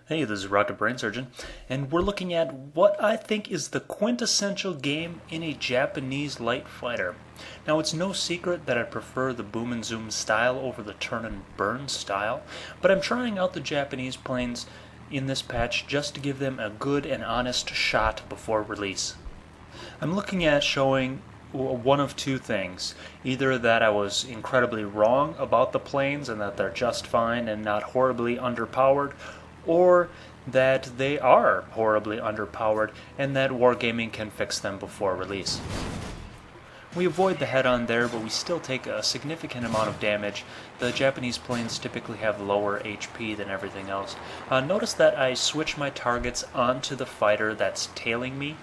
Hey, this is Rocket Brain Surgeon, and we're looking at what I think is the quintessential game in a Japanese light fighter. Now, it's no secret that I prefer the boom and zoom style over the turn and burn style, but I'm trying out the Japanese planes in this patch just to give them a good and honest shot before release. I'm looking at showing one of two things. Either that I was incredibly wrong about the planes and that they're just fine and not horribly underpowered, or that they are horribly underpowered and that Wargaming can fix them before release. We avoid the head-on there, but we still take a significant amount of damage. The Japanese planes typically have lower HP than everything else. Notice that I switch my targets onto the fighter that's tailing me.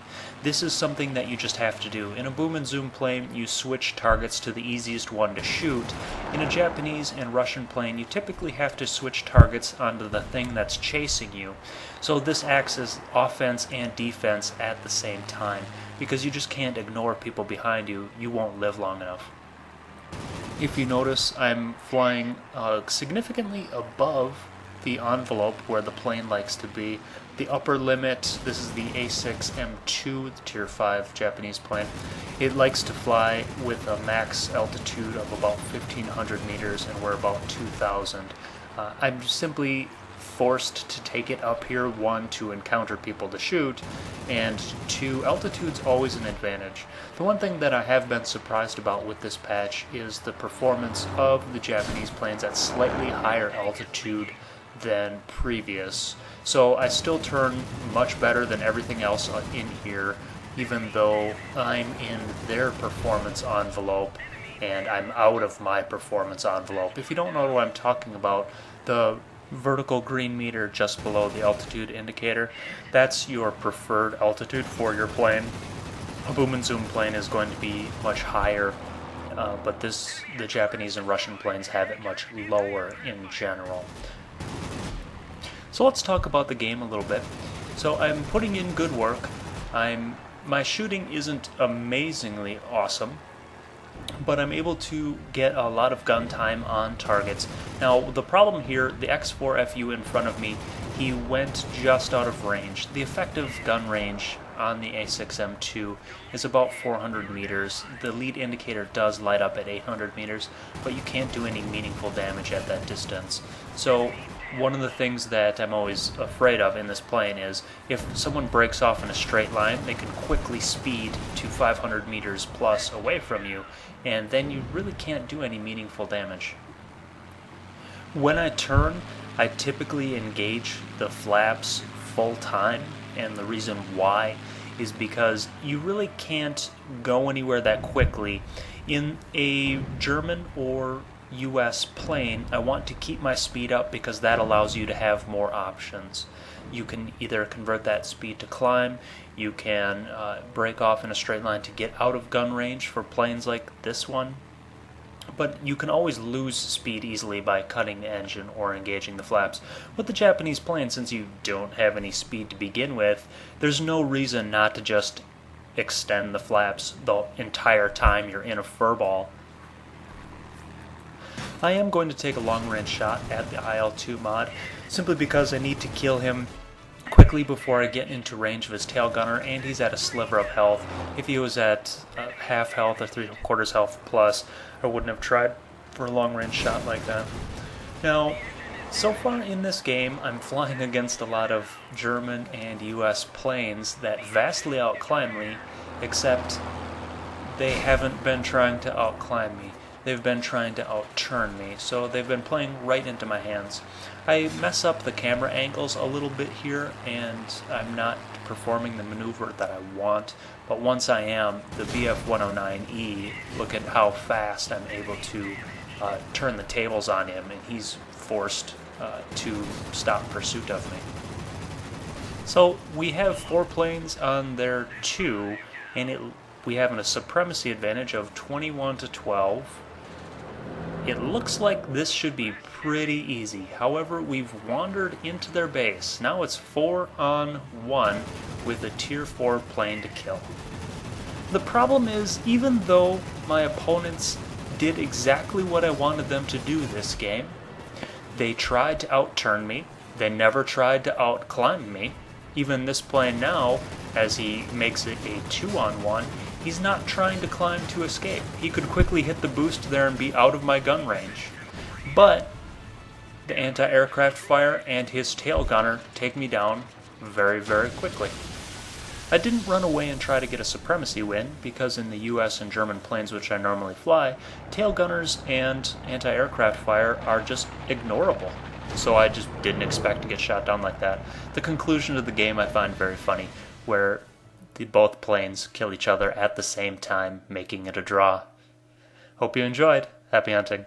This is something that you just have to do. In a boom and zoom plane, you switch targets to the easiest one to shoot. In a Japanese and Russian plane, you typically have to switch targets onto the thing that's chasing you. So this acts as offense and defense at the same time, because you just can't ignore people behind you. You won't live long enough. If you notice, I'm flying significantly above the envelope where the plane likes to be. The upper limit, this is the A6M2, the Tier 5 Japanese plane. It likes to fly with a max altitude of about 1,500 meters, and we're about 2,000. I'm simply forced to take it up here, one, to encounter people to shoot, and two, altitude's always an advantage. The one thing that I have been surprised about with this patch is the performance of the Japanese planes at slightly higher altitude than previous. So I still turn much better than everything else in here, even though I'm in their performance envelope and I'm out of my performance envelope. If you don't know what I'm talking about, the vertical green meter just below the altitude indicator, that's your preferred altitude for your plane. A boom and zoom plane is going to be much higher, but the Japanese and Russian planes have it much lower in general. So let's talk about the game a little bit. So I'm putting in good work. My shooting isn't amazingly awesome, but I'm able to get a lot of gun time on targets. Now, the problem here, the X4FU in front of me, he went just out of range. The effective gun range on the A6M2 is about 400 meters. The lead indicator does light up at 800 meters, but you can't do any meaningful damage at that distance. So one of the things that I'm always afraid of in this plane is if someone breaks off in a straight line, they can quickly speed to 500 meters plus away from you, and then you really can't do any meaningful damage. When I turn, I typically engage the flaps full time, and the reason why is because you really can't go anywhere that quickly. In a German or US plane, I want to keep my speed up because that allows you to have more options. You can either convert that speed to climb, you can break off in a straight line to get out of gun range for planes like this one, but you can always lose speed easily by cutting the engine or engaging the flaps. With the Japanese plane, since you don't have any speed to begin with, there's no reason not to just extend the flaps the entire time you're in a furball. I am going to take a long-range shot at the IL-2 mod, simply because I need to kill him quickly before I get into range of his tail gunner, and he's at a sliver of health. If he was at half health or 3/4 health plus, I wouldn't have tried for a long-range shot like that. Now, so far in this game, I'm flying against a lot of German and US planes that vastly outclimb me, except they haven't been trying to outclimb me. They've been trying to outturn me, so they've been playing right into my hands. I mess up the camera angles a little bit here, and I'm not performing the maneuver that I want, but once I am, the BF-109E, look at how fast I'm able to turn the tables on him, and he's forced to stop pursuit of me. So we have 4 planes on their 2, and we have a supremacy advantage of 21 to 12. It looks like this should be pretty easy. However, we've wandered into their base. Now it's 4 on 1 with a Tier 4 plane to kill. The problem is, even though my opponents did exactly what I wanted them to do this game, they tried to outturn me. They never tried to out-climb me. Even this plane now, as he makes it a 2-on-1, he's not trying to climb to escape. He could quickly hit the boost there and be out of my gun range. But the anti-aircraft fire and his tail gunner take me down very, very quickly. I didn't run away and try to get a supremacy win, because in the US and German planes which I normally fly, tail gunners and anti-aircraft fire are just ignorable. So I just didn't expect to get shot down like that. The conclusion of the game I find very funny, where both planes kill each other at the same time, making it a draw. Hope you enjoyed. Happy hunting.